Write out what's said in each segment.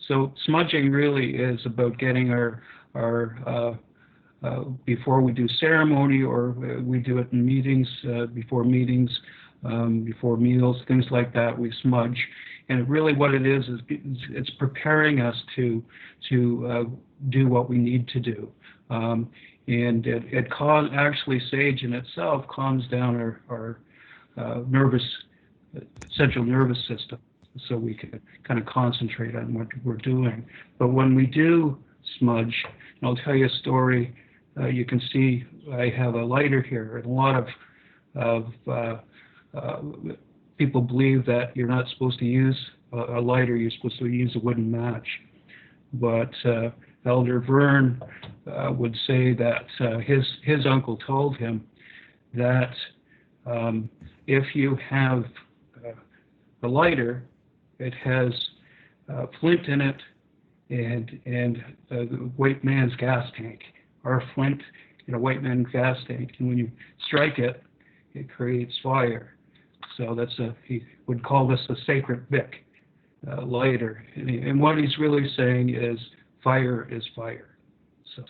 So smudging really is about getting our before we do ceremony, or we do it in meetings, before meetings, before meals, things like that, we smudge. And really what it is it's preparing us to do what we need to do. And actually sage in itself calms down our central nervous system, so we can kind of concentrate on what we're doing. But when we do smudge, and I'll tell you a story. You can see I have a lighter here, and a lot of people believe that you're not supposed to use a lighter, you're supposed to use a wooden match. But Elder Vern would say that his uncle told him that if you have a lighter, it has flint in it and the white man's gas tank, or flint in a white man's gas tank. And when you strike it, it creates fire. So he would call this a sacred wick lighter. And what he's really saying is fire is fire. So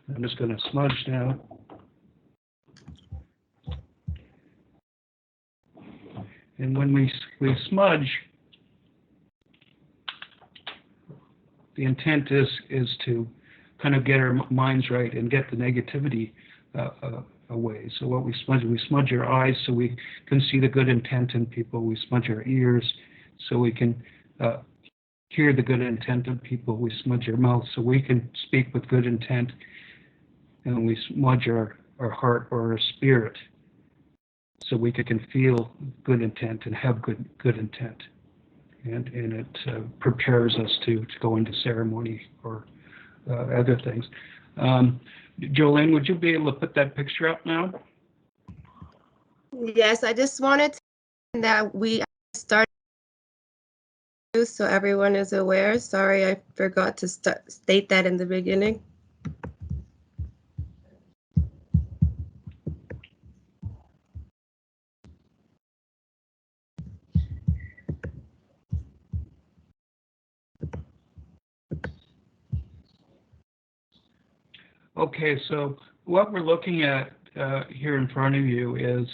I'm just going to smudge now. And when we smudge, the intent is to kind of get our minds right and get the negativity away. So what we smudge our eyes so we can see the good intent in people. We smudge our ears so we can hear the good intent of people. We smudge our mouth so we can speak with good intent. And we smudge our heart or our spirit so we can feel good intent and have good intent. And it prepares us to go into ceremony or other things. Jolene, would you be able to put that picture up now? Yes, I just wanted to that we started so everyone is aware. Sorry, I forgot to state that in the beginning. Okay, so what we're looking at here in front of you is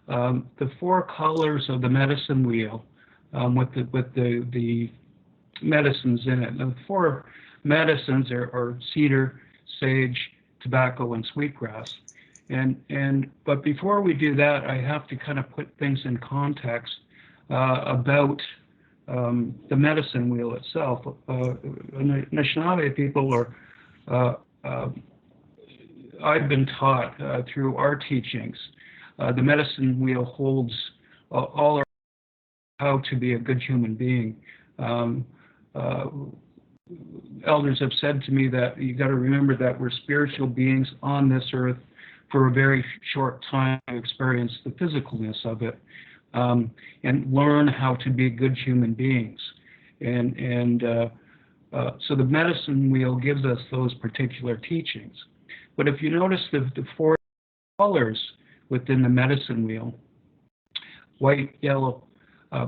the four colors of the medicine wheel with the medicines in it. And the four medicines are cedar, sage, tobacco, and sweetgrass. But before we do that, I have to kind of put things in context about the medicine wheel itself. Anishinaabe people I've been taught through our teachings, the medicine wheel holds all our how to be a good human being. Elders have said to me that you got to remember that we're spiritual beings on this earth for a very short time to experience the physicalness of it, and learn how to be good human beings. So the medicine wheel gives us those particular teachings. But if you notice the four colors within the medicine wheel, white, yellow,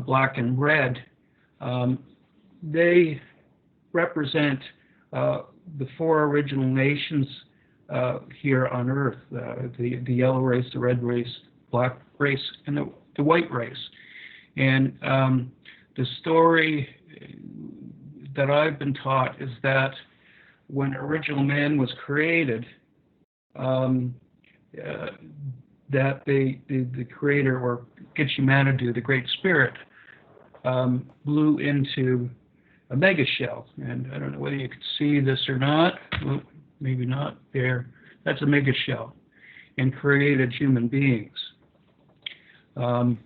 black, and red, they represent the four original nations here on Earth, the yellow race, the red race, black race, and the white race. And the story that I've been taught is that when original man was created, that the creator, or Gitchimanadu, the great spirit, blew into a mega shell. And I don't know whether you can see this or not. Well, maybe not there. That's a mega shell, and created human beings. The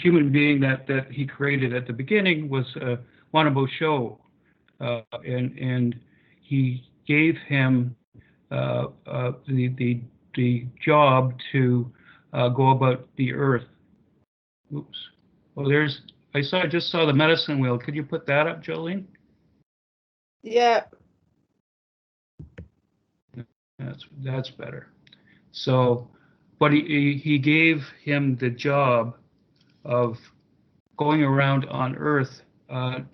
human being that he created at the beginning was Wanabo Sho, and he gave him the job to go about the earth. Oops. Well, I just saw the medicine wheel. Could you put that up, Jolene? Yeah. That's better. So, but he gave him the job of going around on Earth,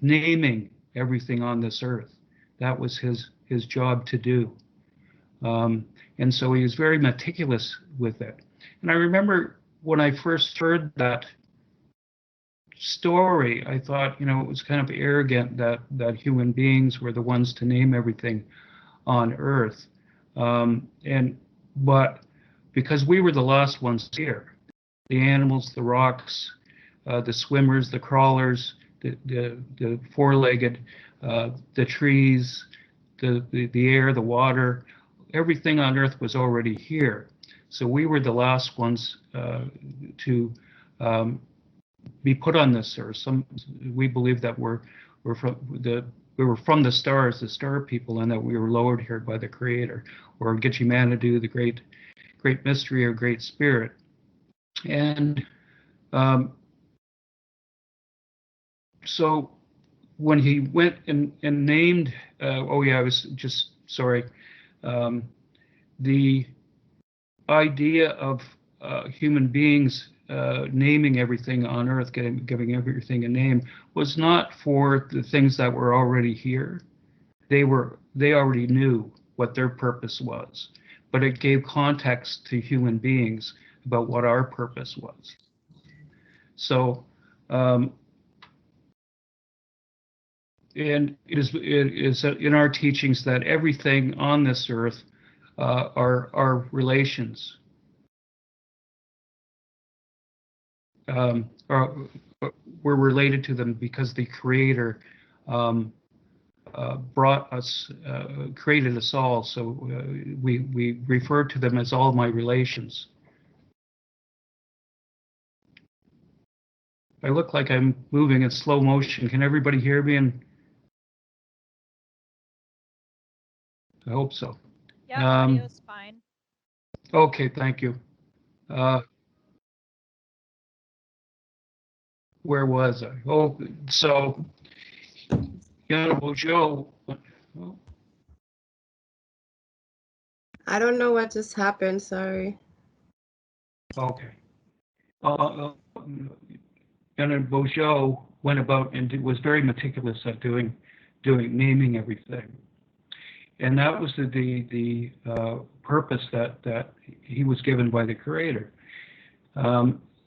naming everything on this Earth. That was his job to do. And so he was very meticulous with it. And I remember when I first heard that story, I thought, it was kind of arrogant that human beings were the ones to name everything on Earth. But because we were the last ones here, the animals, the rocks, the swimmers, the crawlers, the four-legged, the trees, the air, the water, everything on Earth was already here. So we were the last ones to be put on this Earth. We believe that we're we were from the stars, the star people, and that we were lowered here by the Creator, or Gitchimanadu, the great mystery or great spirit. And so when he went and named, I was just sorry, the idea of human beings naming everything on Earth, giving everything a name, was not for the things that were already here. They already knew what their purpose was, but it gave context to human beings about what our purpose was. So, and it is in our teachings that everything on this Earth are relations. We're related to them because the Creator brought us, created us all. So we refer to them as all my relations. I look like I'm moving in slow motion. Can everybody hear me? And I hope so. Yeah, audio's fine. Okay, thank you. Where was I? Oh, so Honorable Joe. I don't know what just happened. Sorry. Okay. Honorable Joe went about and was very meticulous at naming everything, and that was the purpose that he was given by the Creator.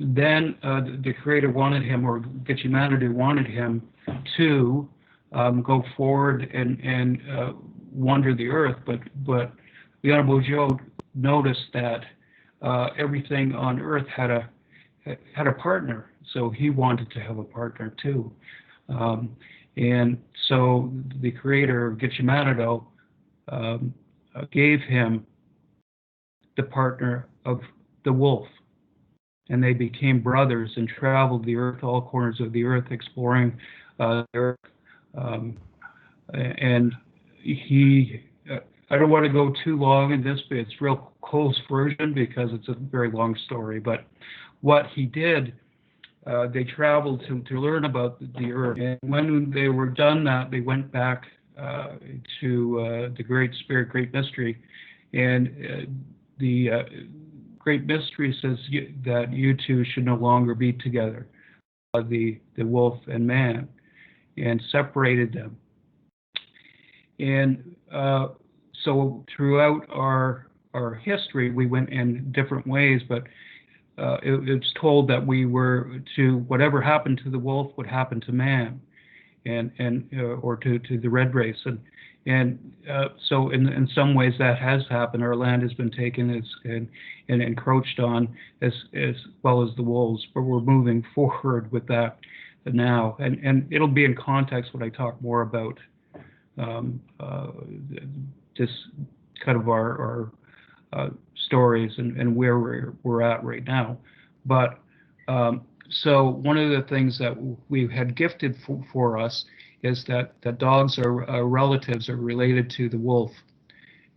Then the Creator wanted him, or Gitchimanadu wanted him, to go forward and wander the Earth, but the Honorable Joe noticed that everything on Earth had a partner, so he wanted to have a partner too. And so the Creator, Gitchimanadu, gave him the partner of the wolf, and they became brothers and traveled the Earth, all corners of the Earth, exploring the Earth. And I don't want to go too long in this, but it's real close version because it's a very long story. But what he did, they traveled to learn about the Earth. And when they were done that, they went back to the Great Spirit, Great Mystery. And the Great Mystery says that you two should no longer be together, the wolf and man, and separated them. And so throughout our history, we went in different ways, but it's told that we were to, whatever happened to the wolf would happen to man, and or to the red race, and so in some ways that has happened. Our land has been taken and encroached on as well as the wolves, but we're moving forward with that now, and it'll be in context when I talk more about this kind of our stories and where we're at right now. But so one of the things that we had gifted for us is that dogs are relatives, are related to the wolf,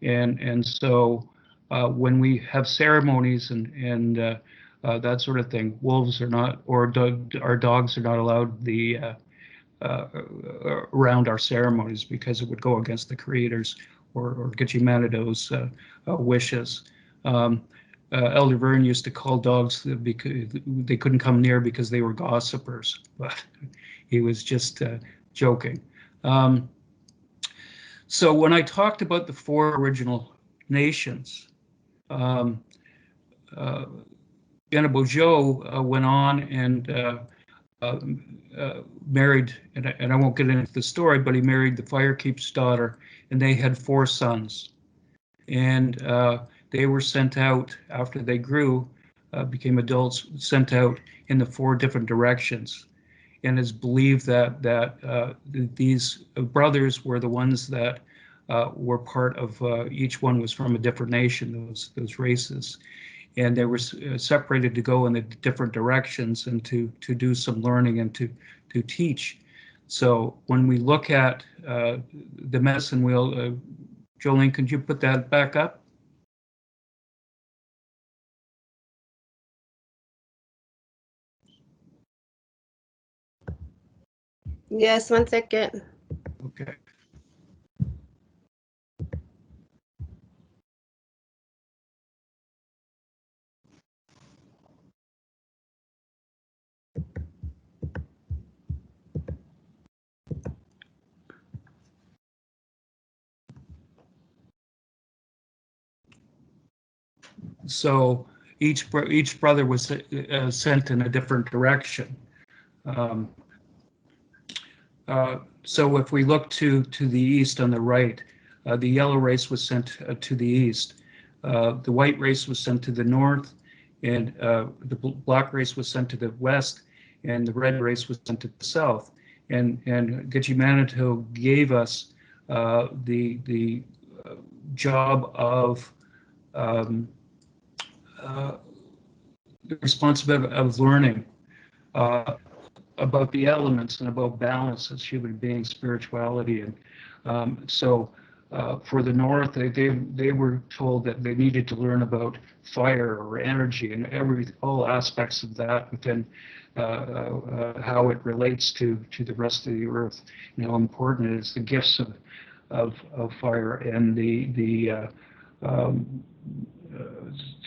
and so when we have ceremonies and that sort of thing, wolves are not, or our dogs are not allowed around our ceremonies because it would go against the Creator's or Gitchimanido's wishes. Elder Verne used to call dogs because they couldn't come near because they were gossipers, but he was just joking. So when I talked about the 4 original nations, um, Joe went on and married, and I won't get into the story, but he married the Firekeep's daughter, and they had 4 sons. And they were sent out after they grew, became adults, sent out in the 4 different directions. And it's believed that these brothers were the ones that were part of, each one was from a different nation, those races. And they were separated to go in the different directions and to do some learning and to teach. So when we look at the medicine wheel, Jolene, could you put that back up? Yes, 1 second. Okay. So each brother was sent in a different direction. Um, so if we look to the east on the right, the yellow race was sent to the east. The white race was sent to the north, and the black race was sent to the west, and the red race was sent to the south. And Gitche Manito gave us the job of the responsibility of learning about the elements and about balance as human beings, spirituality, and for the North, they were told that they needed to learn about fire or energy and all aspects of that within how it relates to the rest of the earth, and how important it is, the gifts of fire and the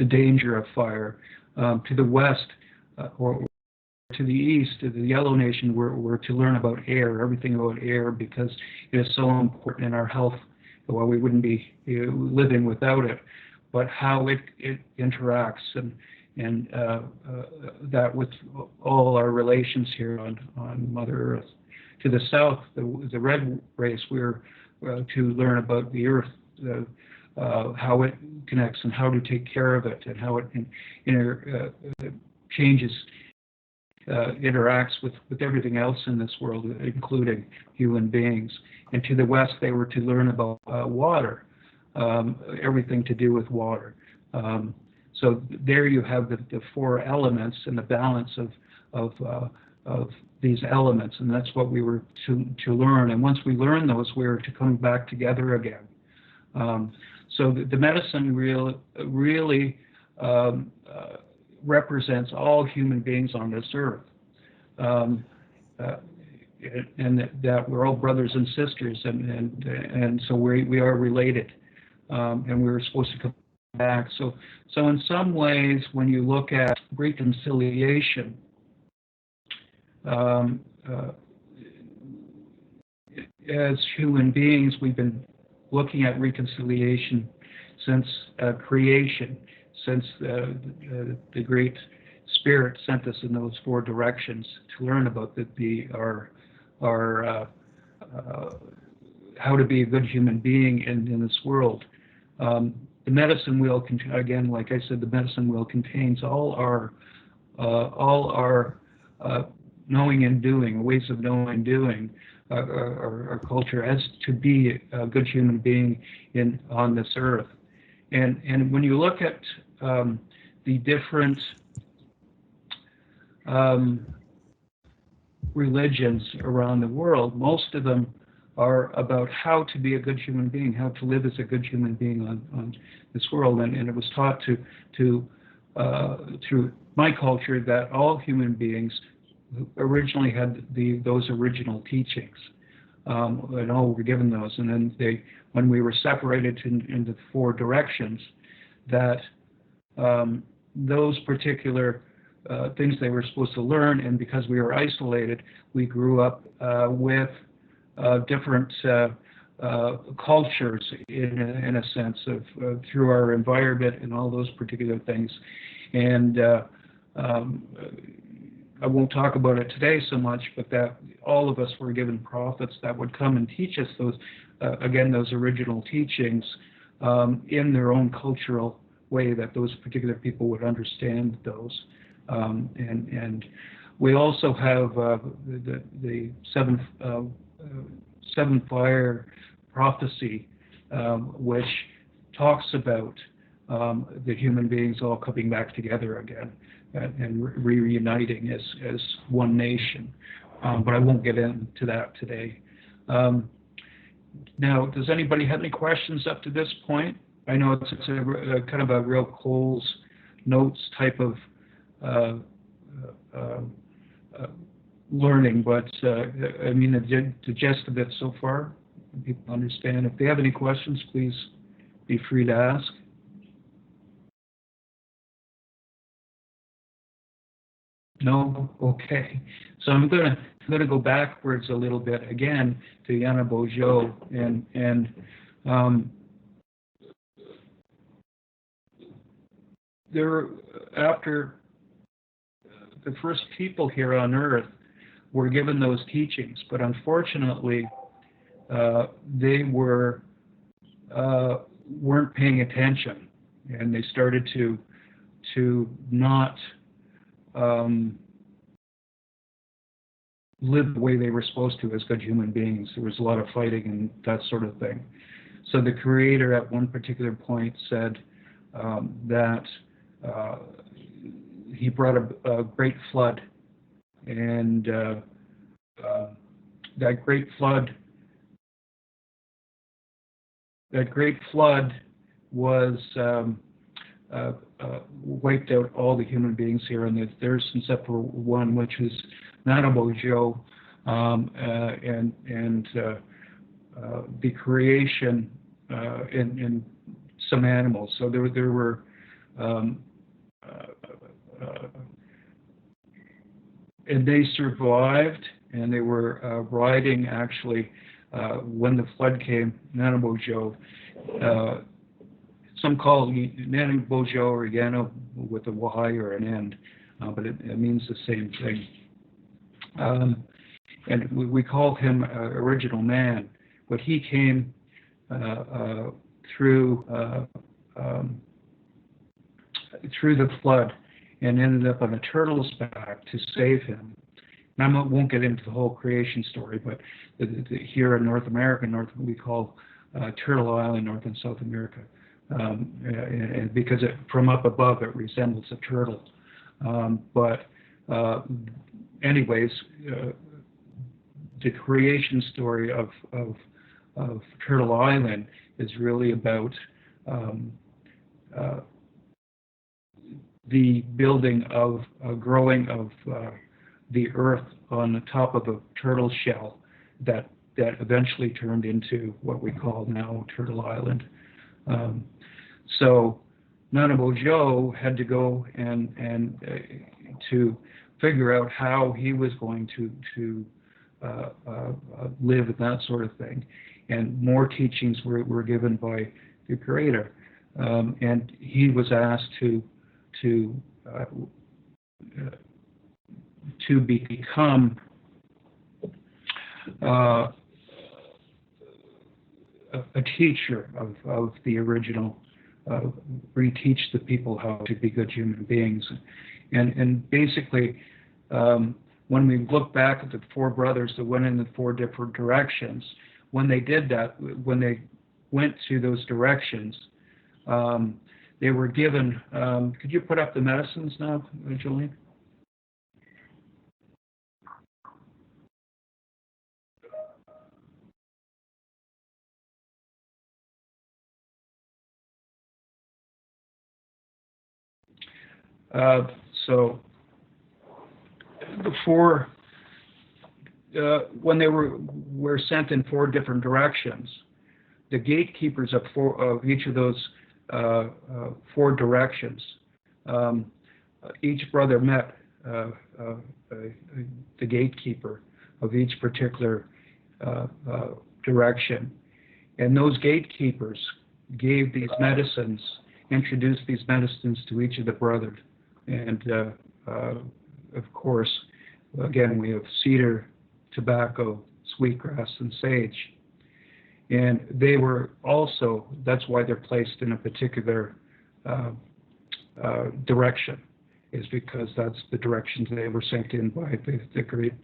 danger of fire. To the west, or to the east, to the Yellow Nation, we're to learn about air, everything about air, because it is so important in our health. Well, we wouldn't be living without it, but how it interacts and that with all our relations here on Mother Earth. To the south, the red race, we're to learn about the Earth, how it connects and how to take care of it, and how it changes, interacts with everything else in this world, including human beings. And to the west, they were to learn about water, everything to do with water. So there you have the 4 elements and the balance of these elements, and that's what we were to learn. And once we learn those, we were to come back together again. So the medicine really represents all human beings on this earth, and that we're all brothers and sisters, and so we are related, and we're supposed to come back. So in some ways, when you look at reconciliation, as human beings, we've been looking at reconciliation since creation, since the Great Spirit sent us in those 4 directions to learn about our how to be a good human being in this world. The medicine wheel, again, like I said, the medicine wheel contains all our knowing and doing, ways of knowing and doing, our culture as to be a good human being on this earth. And when you look at the different religions around the world, most of them are about how to be a good human being, how to live as a good human being on this world. And it was taught through my culture that all human beings originally had those original teachings, and all were given those. And then when we were separated into 4 directions, that those particular things they were supposed to learn, and because we were isolated, we grew up with different cultures in a sense of through our environment and all those particular things. And I won't talk about it today so much, but that all of us were given prophets that would come and teach us those, again, those original teachings in their own cultural way, that those particular people would understand those. And we also have the seven fire prophecy, which talks about the human beings all coming back together again and reuniting as one nation. But I won't get into that today. Now, does anybody have any questions up to this point? I know it's a kind of a real Cole's Notes type of learning, but I mean the gist of it so far, people understand. If they have any questions, please be free to ask. No? Okay. So I'm gonna go backwards a little bit again to Yana Bojo, and there, after the first people here on Earth were given those teachings, but unfortunately they weren't paying attention, and they started to not live the way they were supposed to as good human beings. There was a lot of fighting and that sort of thing. So the Creator at one particular point said that he brought a great flood, and that great flood was wiped out all the human beings here, and there's except for one, which is Nanabojo, and the creation and some animals. So there were and they survived, and they were riding actually when the flood came, Nanabojo. Some call it Nanabojo or Yano with a Y or an end, but it means the same thing. And we call him original man, but he came through the flood and ended up on a turtle's back to save him. And I won't get into the whole creation story, but here in North America, we call Turtle Island, North and South America, and because from up above it resembles a turtle. Anyways, the creation story of Turtle Island is really about the building of growing of the earth on the top of a turtle shell that eventually turned into what we call now Turtle Island. So Nanabojo had to go and to figure out how he was going to live and that sort of thing. And more teachings were given by the Creator, and he was asked to become a teacher of the original, reteach the people how to be good human beings. And basically, when we look back at the four brothers that went in the four different directions, when they did that, when they went to those directions, they were given, could you put up the medicines now, Jolene? So before, when they were sent in four different directions, the gatekeepers of each of those four directions each brother met the gatekeeper of each particular direction. And those gatekeepers gave these medicines, introduced these medicines to each of the brothers. And of course, again, we have cedar, tobacco, sweetgrass, and sage. And they were also, that's why they're placed in a particular direction, is because that's the directions they were sent in by the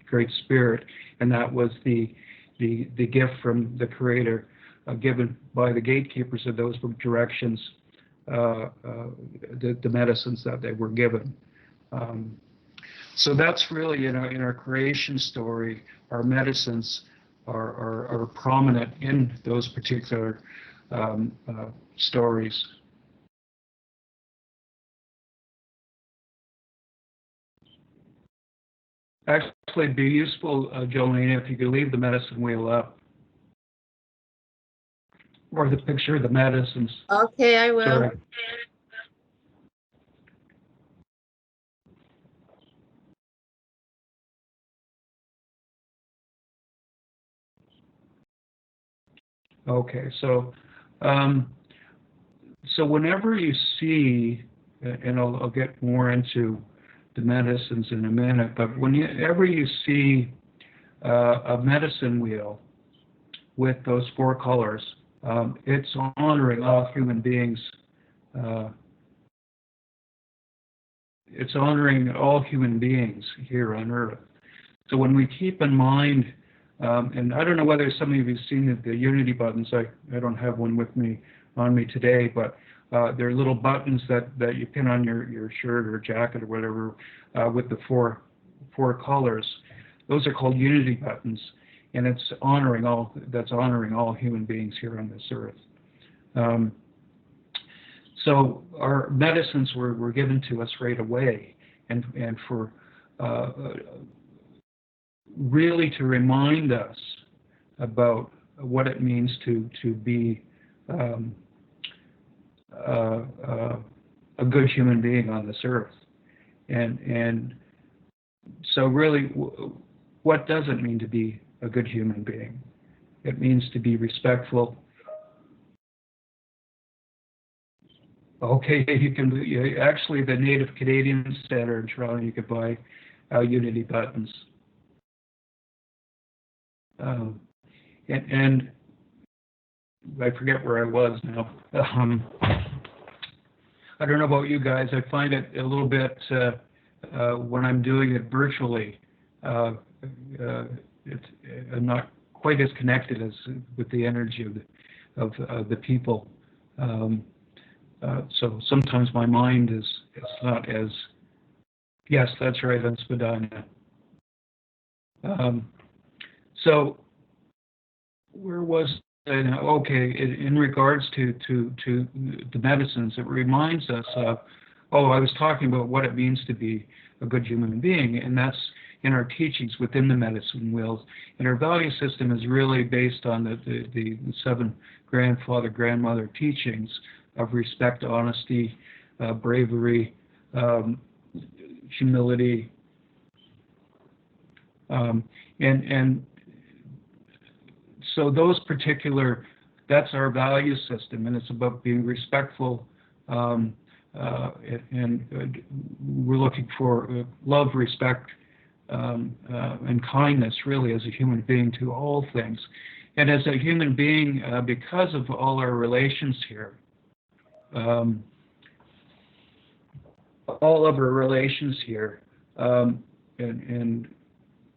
Great Spirit. And that was the gift from the Creator given by the gatekeepers of those directions, the medicines that they were given. So that's really, in our creation story, our medicines are prominent in those particular stories. Actually, it'd be useful, Jolene, if you could leave the medicine wheel up, or the picture of the medicines. Okay, I will. Sorry. Okay, so whenever you see, and I'll get more into the medicines in a minute, but whenever you see a medicine wheel with those 4 colors, it's honoring all human beings. It's honoring all human beings here on Earth. So when we keep in mind, and I don't know whether some of you have seen the Unity buttons. I don't have one with me on me today, but they're little buttons that you pin on your shirt or jacket or whatever with the four colors. Those are called Unity buttons, and it's honoring all human beings here on this Earth. So our medicines were given to us right away, and for really to remind us about what it means to be a good human being on this Earth, and so really, what does it mean to be a good human being? It means to be respectful. Okay, actually, the Native Canadian Center in Toronto, you could buy Unity buttons. And I forget where I was now. I don't know about you guys. I find it a little bit, when I'm doing it virtually, I'm not quite as connected as with the energy of the people. So sometimes my mind is not as, yes, that's right, on Spadina. So where was I now? Okay, in regards to the medicines, it reminds us of, I was talking about what it means to be a good human being, and that's in our teachings within the medicine wheels. And our value system is really based on the 7 grandmother teachings of respect, honesty, bravery, humility, and so those particular, that's our value system, and it's about being respectful, and we're looking for love, respect, and kindness, really, as a human being to all things. And as a human being, because of all our relations here, all of our relations here, and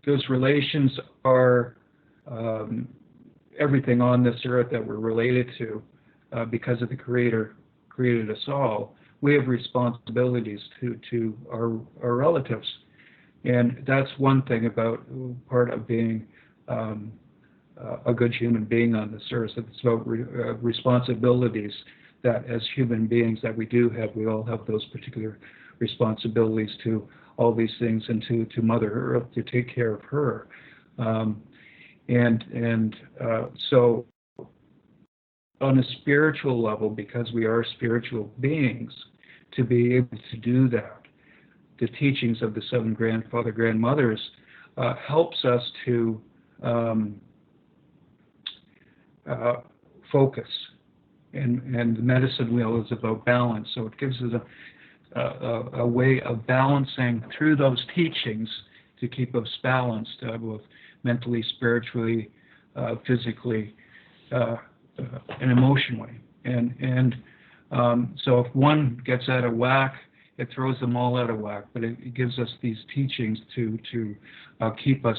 those relations are everything on this earth that we're related to, because of the Creator created us all. We have responsibilities to our relatives, and that's one thing about part of being a good human being on this earth. It's about responsibilities that, as human beings, that we do have. We all have those particular responsibilities to all these things, and to Mother Earth, to take care of her. So on a spiritual level, because we are spiritual beings, to be able to do that. The teachings of the seven grandmothers helps us to focus, and the medicine wheel is about balance. So it gives us a way of balancing through those teachings to keep us balanced, both mentally, spiritually, physically, and emotionally. And so if one gets out of whack, it throws them all out of whack. But it gives us these teachings to keep us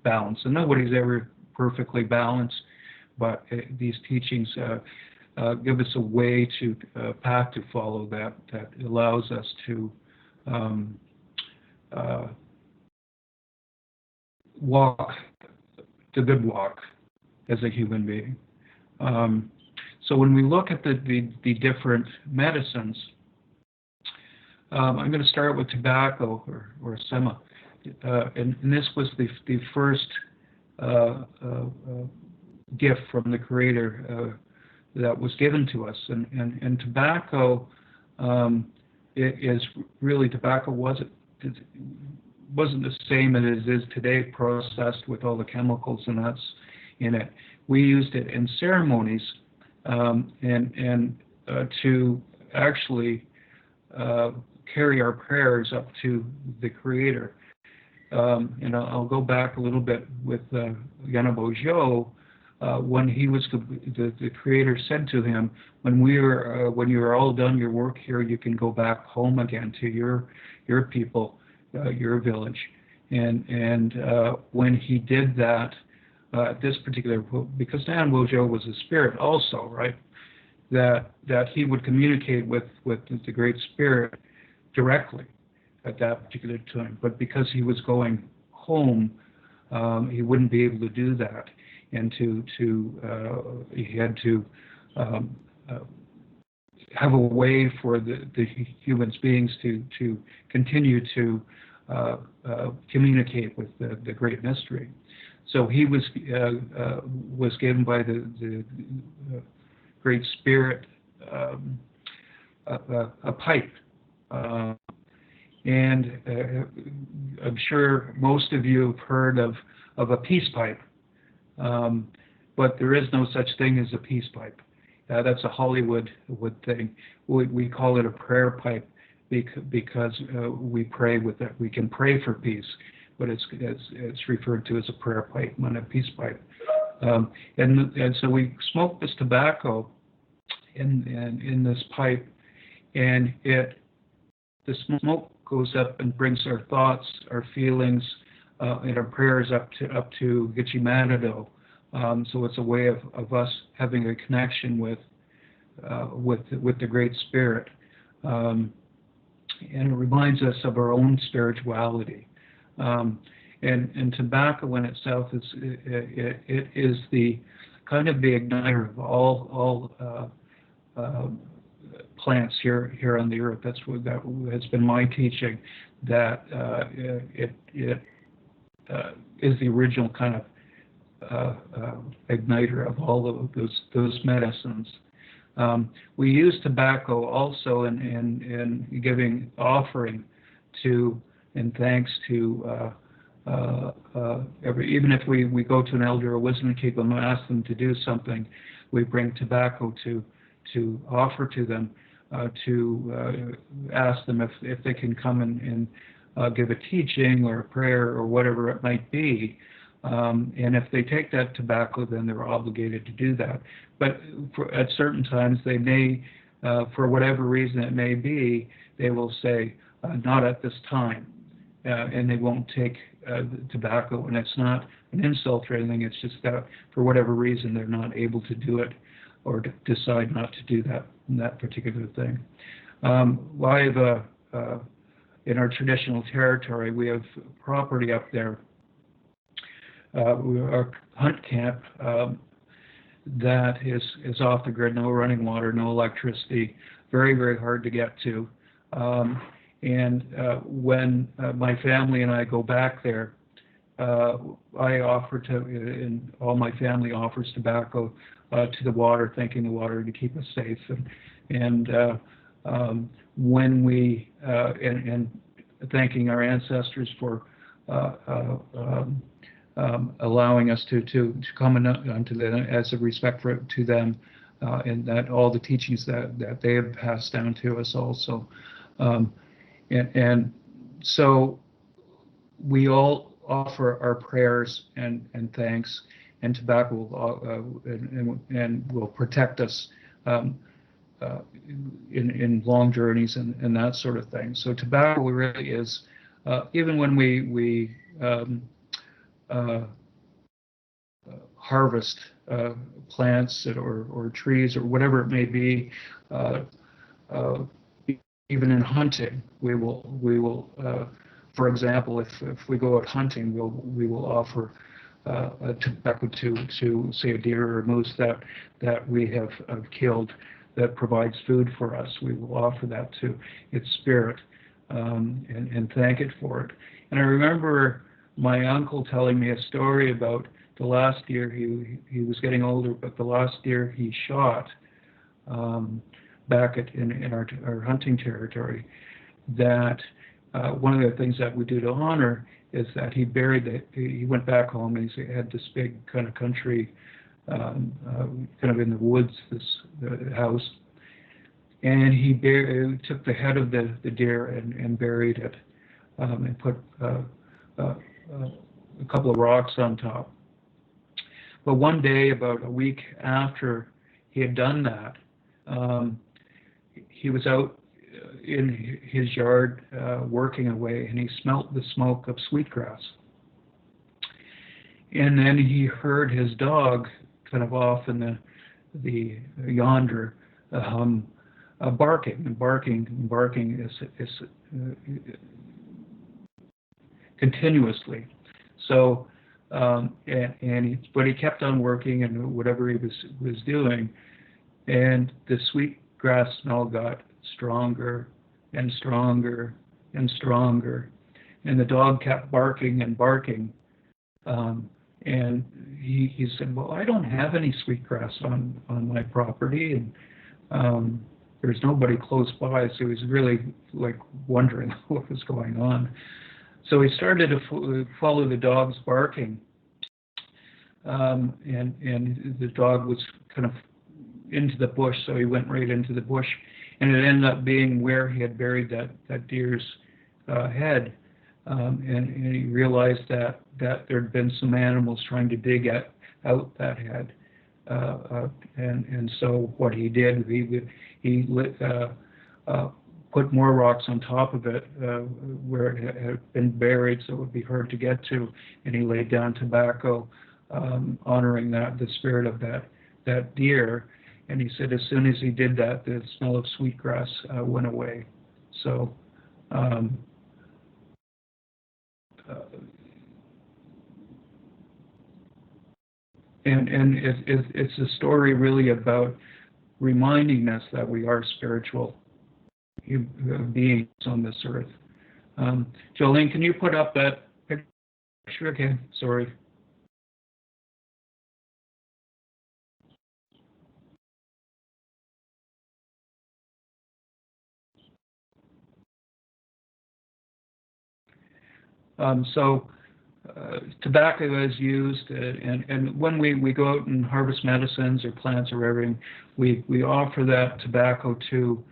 balanced. And nobody's ever perfectly balanced, but these teachings give us a way to path to follow that allows us to walk the good walk as a human being. So when we look at the different medicines, I'm going to start with tobacco or sema, and this was the first gift from the Creator that was given to us, and tobacco tobacco wasn't the same as it is today, processed with all the chemicals and nuts in it. We used it in ceremonies and to actually carry our prayers up to the Creator. And I'll go back a little bit with Yanabo Zhou. When he was the Creator said to him, when you're all done your work here, you can go back home again to your people, your village. And when he did that, this particular, because Yanabo Zhou was a spirit also, right? That he would communicate with the Great Spirit directly at that particular time. But because he was going home, he wouldn't be able to do that. And he had to have a way for the human beings to continue to communicate with the great mystery. So he was given by the Great Spirit a pipe, and I'm sure most of you have heard of a peace pipe. But there is no such thing as a peace pipe. That's a Hollywood thing. We call it a prayer pipe because we pray with it. We can pray for peace, but it's referred to as a prayer pipe, not a peace pipe. And so we smoke this tobacco in this pipe, and the smoke goes up and brings our thoughts, our feelings, and our prayers up to Gitchi Manado. So it's a way of us having a connection with the Great Spirit, and it reminds us of our own spirituality. And tobacco in itself it is the kind of the igniter of all plants here on the earth. That has been my teaching, that it is the original kind of igniter of all of those medicines. We use tobacco also in giving offering to and thanks to even if we go to an elder or wisdom keeper and ask them to do something, we bring tobacco to offer to them, to ask them if they can come and give a teaching or a prayer or whatever it might be. And if they take that tobacco, then they're obligated to do that. But at certain times, they may, for whatever reason it may be, they will say, not at this time. And they won't take the tobacco. And it's not an insult or anything. It's just that for whatever reason, they're not able to do it or decide not to do that particular thing. In our traditional territory, we have property up there. Our hunt camp that is off the grid, no running water, no electricity, very, very hard to get to. And when my family and I go back there, I offer to, and all my family offers tobacco to the water, thanking the water to keep us safe. And when we and thanking our ancestors for allowing us to come unto them as a respect to them, and that all the teachings that they have passed down to us also. And so we all offer our prayers and thanks, and tobacco and will protect us in long journeys and that sort of thing. So tobacco really is, even when we harvest plants or trees or whatever it may be, even in hunting, we will for example, if we go out hunting, we will offer tobacco to say a deer or a moose that we have killed, that provides food for us. We will offer that to its spirit and thank it for it. And I remember my uncle telling me a story about the last deer. He was getting older, but the last deer he shot back in our hunting territory, that one of the things that we do to honor is that he buried it. He went back home and he had this big kind of country, kind of in the woods, the house, and he took the head of the deer and buried it, and put a couple of rocks on top. But one day, about a week after he had done that, he was out in his yard working away, and he smelt the smoke of sweetgrass. And then he heard his dog kind of off in the yonder barking and barking and barking is continuously. So but he kept on working and whatever he was doing, and the sweetgrass smell got stronger and stronger and stronger, and the dog kept barking and barking, and he said, well, I don't have any sweetgrass on my property, and there's nobody close by, so he was really like wondering what was going on. So he started to follow the dog's barking, and the dog was kind of into the bush, so he went right into the bush, and it ended up being where he had buried that deer's head, and he realized that there had been some animals trying to dig out that head, and so what he did, he put more rocks on top of it where it had been buried, so it would be hard to get to, and he laid down tobacco, honoring the spirit of that deer. And he said as soon as he did that, the smell of sweetgrass went away. So and it's a story really about reminding us that we are spiritual beings on this earth. Jolene, can you put up that picture again? Sorry. So tobacco is used, and when we go out and harvest medicines or plants or everything, we offer that tobacco to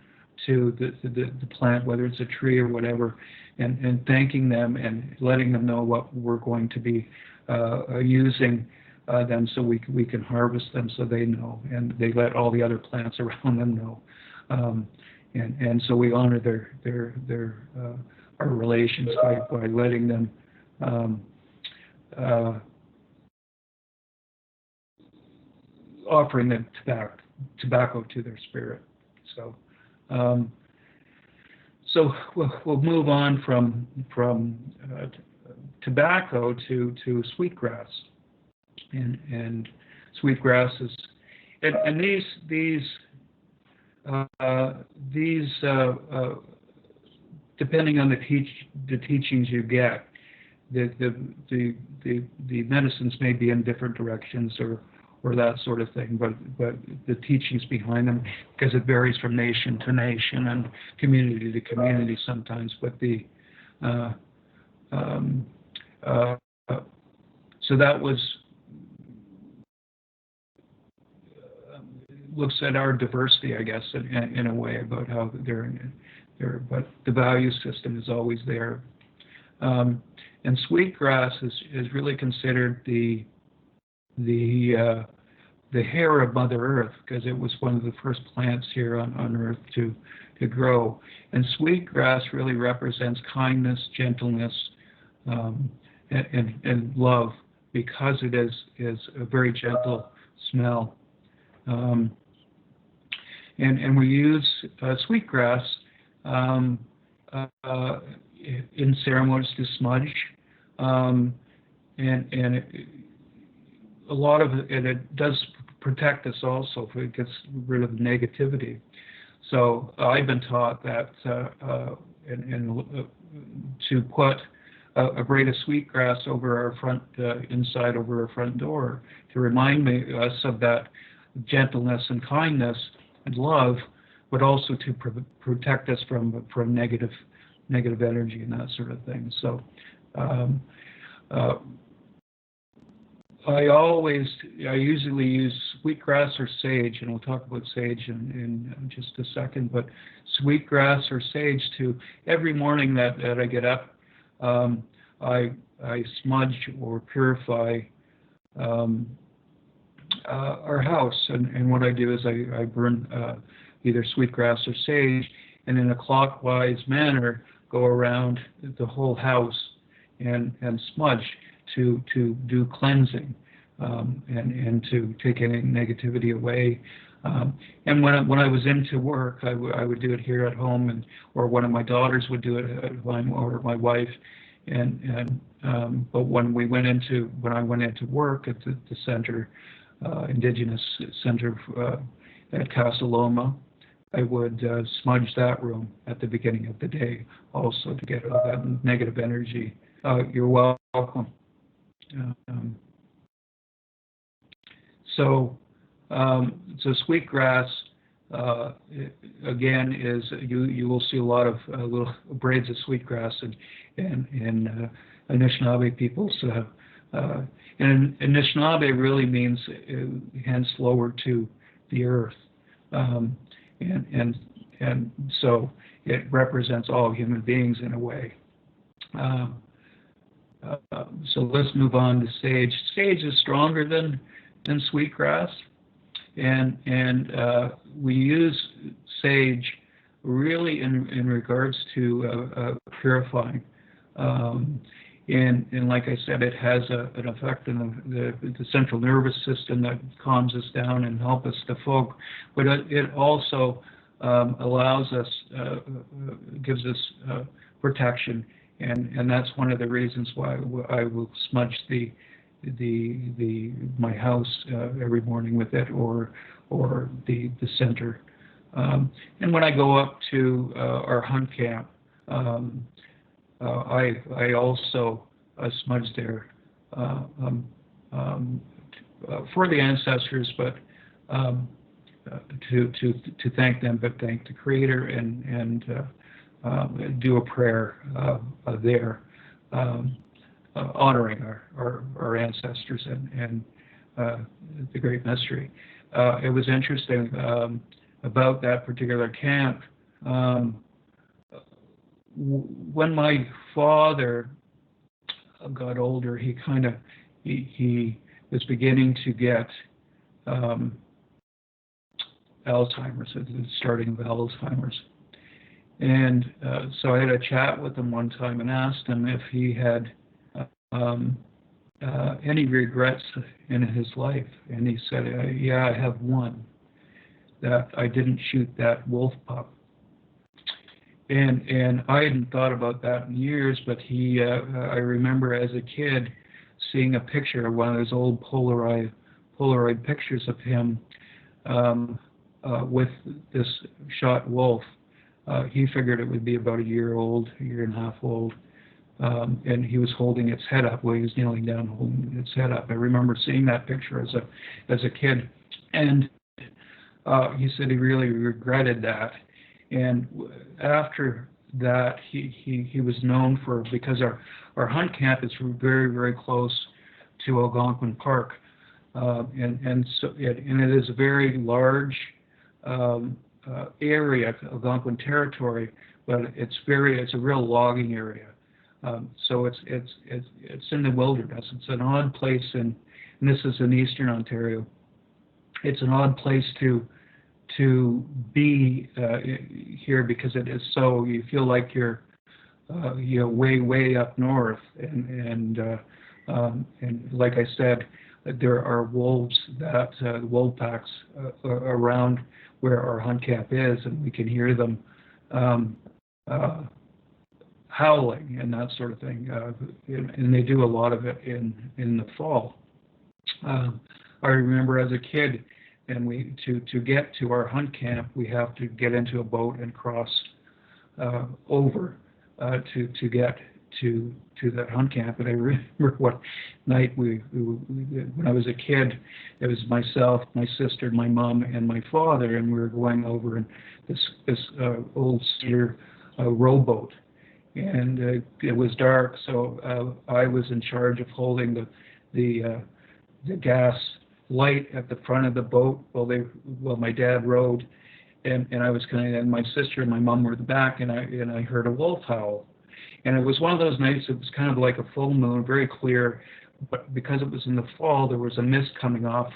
the plant, whether it's a tree or whatever, and thanking them and letting them know what we're going to be using them, so we can harvest them, so they know, and they let all the other plants around them know, and so we honor their our relations by letting them offering them tobacco to their spirit. So so we'll move on from tobacco to sweetgrass, and sweetgrass is, and these depending on the teachings you get, the medicines may be in different directions, or that sort of thing, but the teachings behind them, because it varies from nation to nation and community to community sometimes. But the so that was looks at our diversity, I guess, in a way, about how but the value system is always there. And Sweetgrass is really considered the hair of Mother Earth, because it was one of the first plants here on Earth to grow. And Sweetgrass really represents kindness, gentleness, and love, because it is a very gentle smell. And we use Sweetgrass in ceremonies to smudge, and a lot of it does protect us also, if it gets rid of negativity. So I've been taught that to put a braid of sweetgrass over our front inside over our front door to remind us of that gentleness and kindness and love, but also to protect us from negative energy and that sort of thing. So I usually use sweetgrass or sage, and we'll talk about sage in just a second, but sweetgrass or sage to every morning that I get up, I smudge or purify our house, and what I do is I burn either sweetgrass or sage, and in a clockwise manner go around the whole house and smudge to do cleansing, and to take any negativity away. And when I was into work, I would do it here at home, or one of my daughters would do it at home, or my wife. But when I went into work at the center, Indigenous Center at Casa Loma, I would smudge that room at the beginning of the day, also to get all that negative energy. You're welcome. So sweetgrass again is you will see a lot of little braids of sweetgrass in Anishinaabe peoples. And Anishinaabe really means hands lower to the earth, and so it represents all human beings in a way. So let's move on to sage. Sage is stronger than sweetgrass, and we use sage really in regards to purifying. And like I said, it has an effect on the central nervous system that calms us down and helps us to focus. But it also allows us, gives us protection. And that's one of the reasons why I will smudge my house every morning with it, or the center. And when I go up to our hunt camp, I also smudge there for the ancestors, but to thank them, but thank the Creator, and do a prayer there, honoring our ancestors and the Great Mystery. It was interesting about that particular camp. When my father got older, he was beginning to get Alzheimer's, the starting of Alzheimer's. And so I had a chat with him one time and asked him if he had any regrets in his life. And he said, yeah, I have one, that I didn't shoot that wolf pup. And I hadn't thought about that in years, but I remember as a kid seeing a picture of one of those old Polaroid pictures of him with this shot wolf. He figured it would be about a year and a half old. and he was holding its head up. Well, he was kneeling down, holding its head up. I remember seeing that picture as a kid, and he said he really regretted that. And after that, he was known for, because our hunt camp is very, very close to Algonquin Park, and it is a very large area, Algonquin territory, but it's a real logging area. So it's in the wilderness. It's an odd place, and this is in eastern Ontario. It's an odd place to be here, because it is so, you feel like you're way up north, and like I said, there are wolves, that wolf packs around where our hunt camp is, and we can hear them howling and that sort of thing, and they do a lot of it in the fall. I remember as a kid, and to get to our hunt camp, we have to get into a boat and cross over to get to that hunt camp. And I remember what night when I was a kid, it was myself, my sister, my mom, and my father, and we were going over in this old cedar rowboat. And it was dark, so I was in charge of holding the gas light at the front of the boat while my dad rowed, and I was and my sister and my mom were at the back, and I heard a wolf howl. And it was one of those nights, it was kind of like a full moon, very clear, but because it was in the fall, there was a mist coming off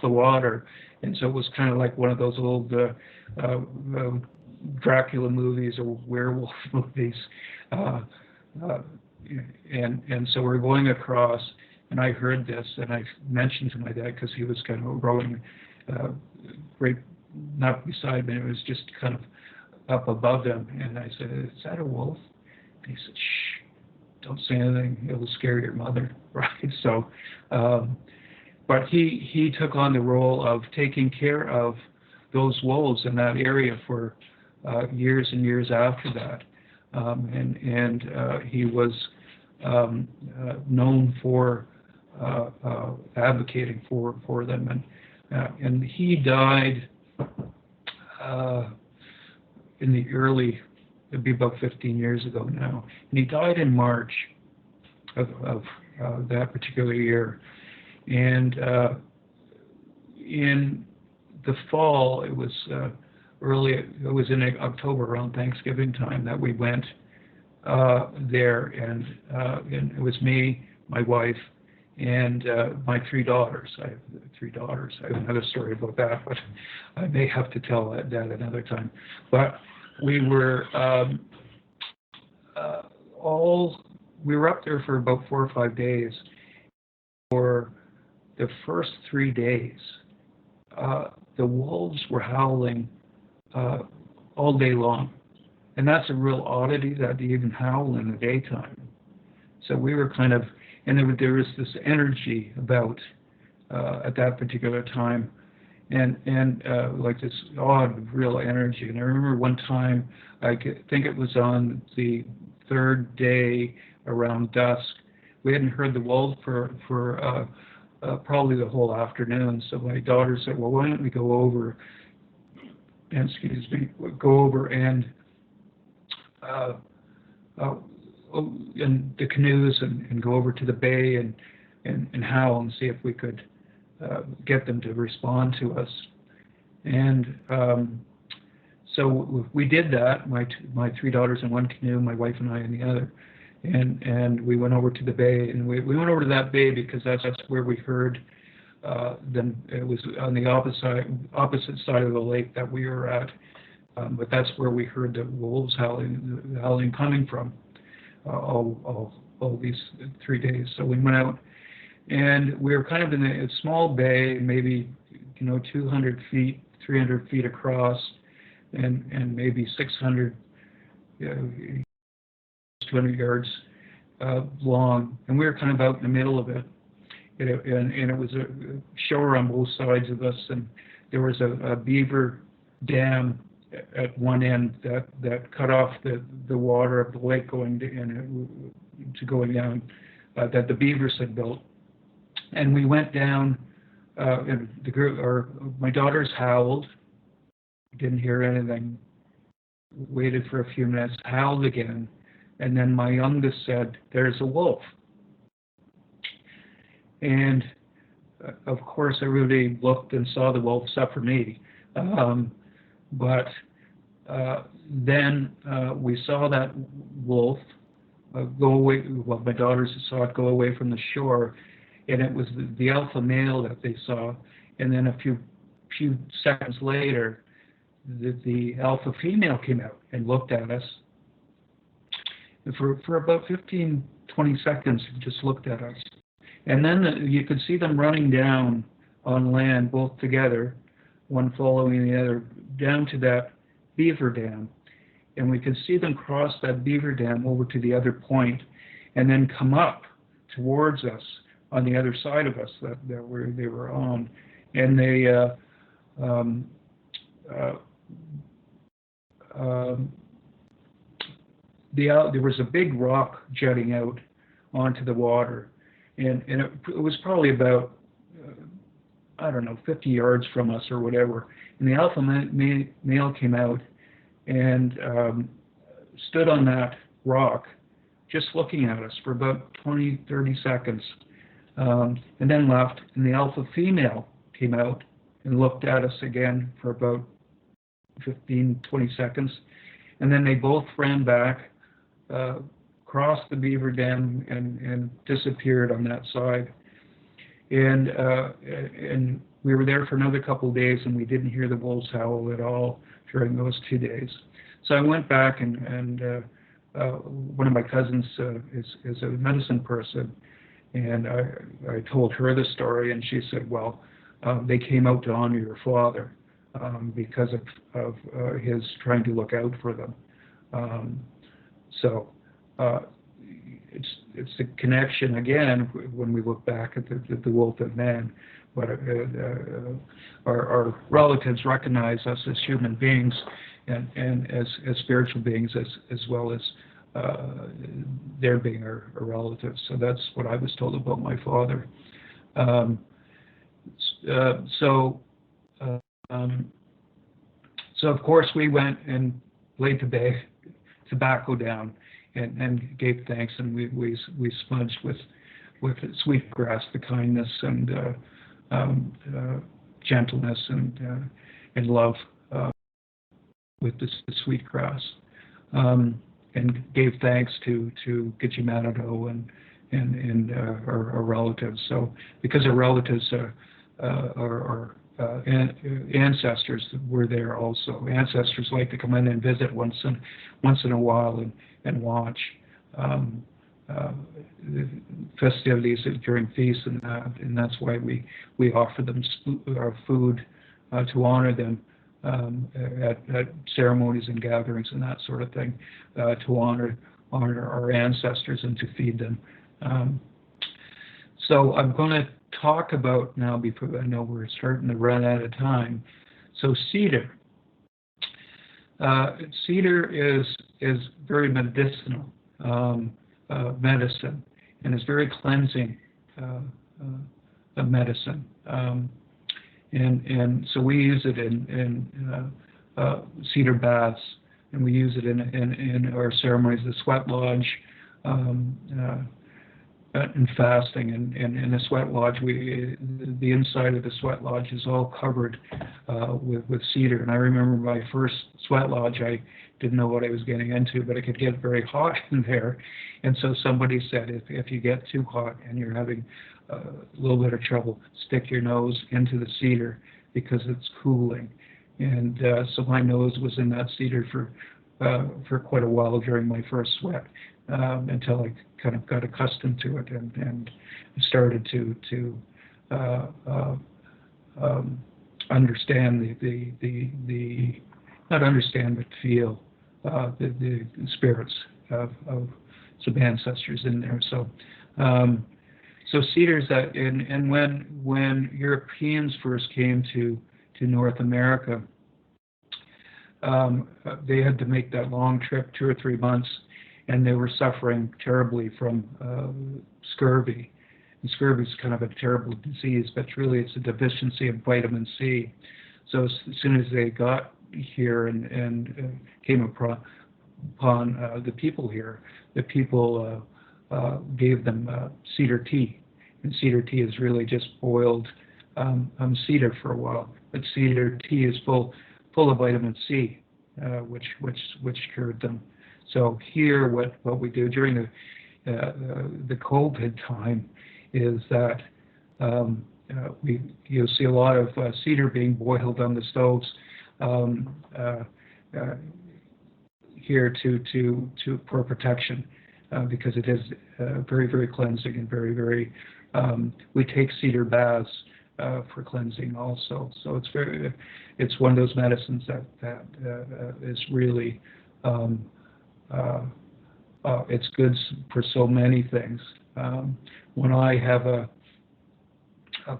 the water, and so it was kind of like one of those old Dracula movies or werewolf movies, and so we're going across, and I heard this, and I mentioned to my dad, because he was kind of rowing right, not beside me, it was just kind of up above them, and I said, "Is that a wolf?" And he said, "Shh, don't say anything, it will scare your mother," right? So, but he took on the role of taking care of those wolves in that area for years and years after that, and he was known for advocating for them, and he died in the early, it'd be about 15 years ago now, and he died in March of that particular year. And in the fall, it was it was in October, around Thanksgiving time, that we went there, and it was me, my wife, and my 3 daughters. I have 3 daughters. I have another story about that, but I may have to tell that another time. But we were we were up there for about 4 or 5 days. For the first 3 days, the wolves were howling all day long, and that's a real oddity, that they even howl in the daytime. So we were kind of, and there was this energy about at that particular time, and like this odd, real energy. And I remember one time, I think it was on the 3rd day around dusk, we hadn't heard the wolves for probably the whole afternoon. So my daughter said, "Well, why don't we go over and in the canoes and go over to the bay and howl and see if we could get them to respond to us." And so we did that. My 3 daughters in one canoe, my wife and I in the other, and we went over to the bay, and we went over to that bay because that's where we heard them. It was on the opposite side of the lake that we were at, but that's where we heard the wolves howling coming from all these 3 days. So we went out, and we were kind of in a small bay, maybe 200 feet, 300 feet across, and maybe 600, 200 yards long, and we were kind of out in the middle of it. And it was a shore on both sides of us, and there was a beaver dam at one end that cut off the water of the lake going to going down, that the beavers had built. And we went down, and the group, or my daughters howled, didn't hear anything, waited for a few minutes, howled again, and then my youngest said, "There's a wolf." And of course, everybody looked and saw the wolf except for me. But then we saw that wolf go away. Well, my daughters saw it go away from the shore, and it was the alpha male that they saw. And then a few seconds later, the alpha female came out and looked at us. And for about 15, 20 seconds, just looked at us. And then you could see them running down on land, both together, one following the other, down to that beaver dam. And we could see them cross that beaver dam over to the other point, and then come up towards us on the other side of us that they were on. And they there was a big rock jutting out onto the water, and it was probably about I don't know, 50 yards from us or whatever. And the alpha male came out and stood on that rock, just looking at us for about 20, 30 seconds, and then left. And the alpha female came out and looked at us again for about 15, 20 seconds. And then they both ran back, crossed the beaver dam, and disappeared on that side. And we were there for another couple of days, and we didn't hear the wolves howl at all during those 2 days. So I went back, and one of my cousins is a medicine person, and I told her the story, and she said, well, they came out to honor your father because of his trying to look out for them. So it's the connection again when we look back at the wolf and man. But our relatives recognize us as human beings and as spiritual beings as well as their being our relatives. So that's what I was told about my father. So of course we went and laid tobacco down and gave thanks, and we smudged with Sweetgrass, the kindness and gentleness and love with the Sweetgrass, and gave thanks to Gitchimanado and our relatives. So because our relatives are ancestors were there also. Ancestors like to come in and visit once in a while and watch festivities during feasts and that's why we offer them our food to honor them at ceremonies and gatherings and that sort of thing, to honor our ancestors and to feed them. So I'm going to talk about now, because I know we're starting to run out of time. So cedar. Cedar is very medicinal medicine, and is very cleansing medicine. And so we use it in cedar baths, and we use it in our ceremonies, the sweat lodge, and fasting. And in the sweat lodge, the inside of the sweat lodge is all covered with cedar. And I remember my first sweat lodge, I didn't know what I was getting into, but it could get very hot in there. And so somebody said, if you get too hot and you're having a little bit of trouble, stick your nose into the cedar because it's cooling. And so my nose was in that cedar for quite a while during my first sweat, until I kind of got accustomed to it and started to understand the not understand but feel the spirits of some ancestors in there. So cedars that and when Europeans first came to North America, they had to make that long trip, 2 or 3 months, and they were suffering terribly from scurvy. And scurvy is kind of a terrible disease, but really it's a deficiency of vitamin C. So as soon as they got here and came upon the people here, the people gave them cedar tea. And cedar tea is really just boiled cedar for a while. But cedar tea is full of vitamin C, which cured them. So here, what we do during the COVID time is that you'll see a lot of cedar being boiled on the stoves here for protection because it is very, very cleansing and very, very. We take cedar baths for cleansing also. So it's one of those medicines that is really it's good for so many things. When I have a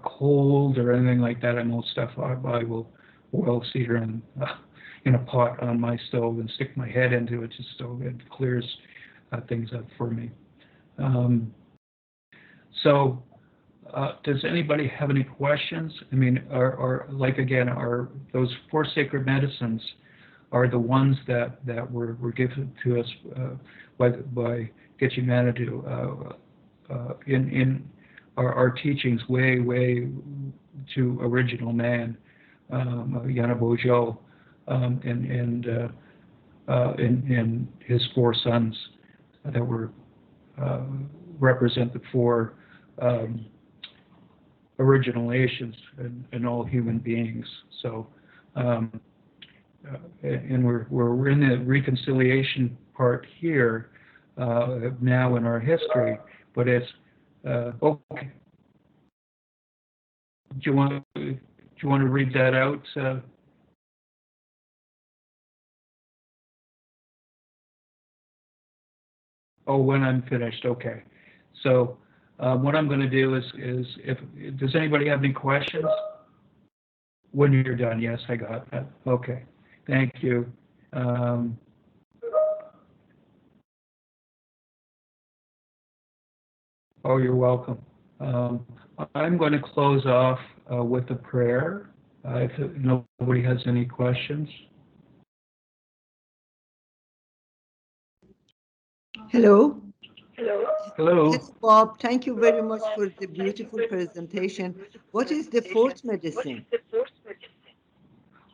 cold or anything like that, I know stuff. I will boil cedar in a pot on my stove and stick my head into it just so it clears things up for me. So does anybody have any questions? I mean, are those 4 sacred medicines are the ones that were given to us by Getty Manitou in our teachings way to original man, Yanabojo, and his 4 sons that were represent the 4 original nations and all human beings. So, and we're in the reconciliation part here now in our history, but it's okay. Do you want to read that out? Oh, when I'm finished, okay. So what I'm going to do is if does anybody have any questions? When you're done, yes, I got that. Okay, thank you. Oh, you're welcome. I'm going to close off with a prayer. If nobody has any questions. Hello. Hello. Yes, Bob, thank you very much for the beautiful presentation. What is the 4th medicine?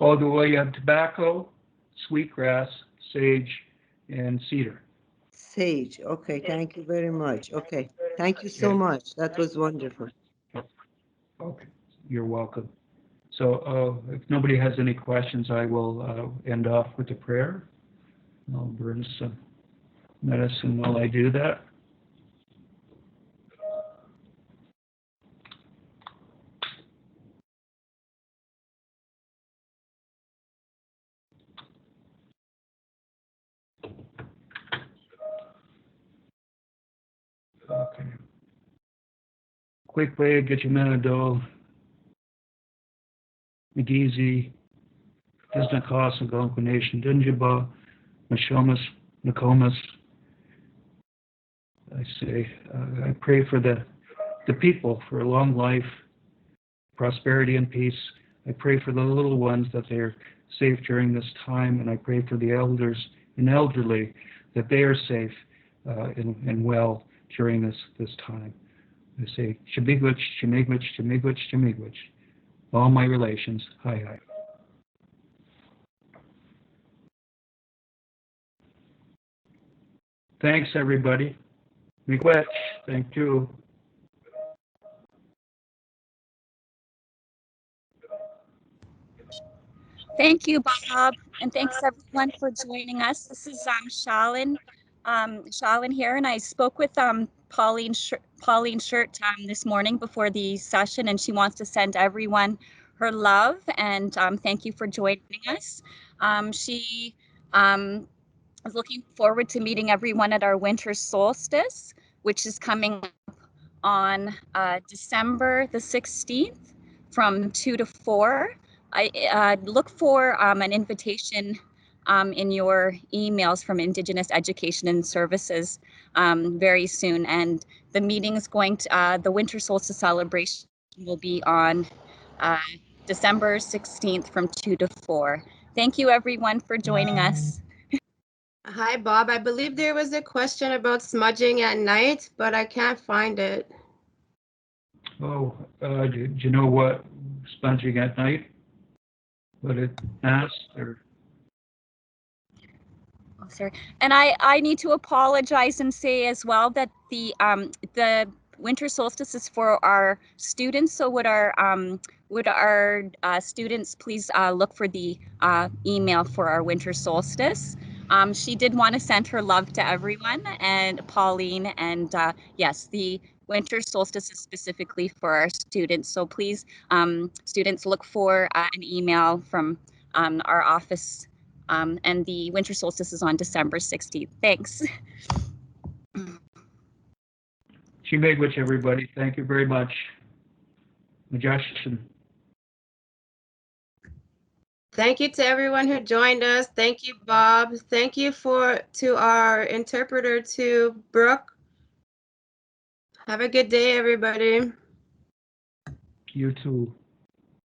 Oh, well, you have tobacco, sweetgrass, sage, and cedar. Sage. Okay, thank you very much. Okay, thank you so much. That was wonderful. Okay, you're welcome. So if nobody has any questions, I will end off with a prayer. I'll burn some medicine while I do that. Okay. Quick way, get your Manadol, Magizi, Disnakos, and Gonquination, Dinjaba, Mashomas, Nokomis. I pray for the people for a long life, prosperity and peace. I pray for the little ones that they're safe during this time, and I pray for the elders and elderly that they are safe and well during this time. I say, Shemigwich, Shemigwich, Shemigwich, Shemigwich. All my relations, hi. Thanks, everybody. Miigwech, thank you. Thank you, Bob, and thanks everyone for joining us. This is Shalin here, and I spoke with Pauline Shirt this morning before the session, and she wants to send everyone her love and thank you for joining us. She is looking forward to meeting everyone at our winter solstice, which is coming up on December the 16th from 2 to 4. I look for an invitation in your emails from Indigenous Education and Services very soon. And the meeting is going to, the winter solstice celebration will be on December 16th from 2 to 4. Thank you everyone for joining us. Hi, Bob. I believe there was a question about smudging at night, but I can't find it. Oh, do you know what sponging at night? What it asked, or? Oh, sorry. And I need to apologize and say as well that the winter solstice is for our students. So would our students please look for the email for our winter solstice? She did want to send her love to everyone, and Pauline, and yes, the winter solstice is specifically for our students. So please, students, look for an email from our office. And the winter solstice is on December 16th. Thanks. She made which, everybody. Thank you very much. Justin. Thank you to everyone who joined us. Thank you, Bob. Thank you to our interpreter, to Brooke. Have a good day, everybody. You too.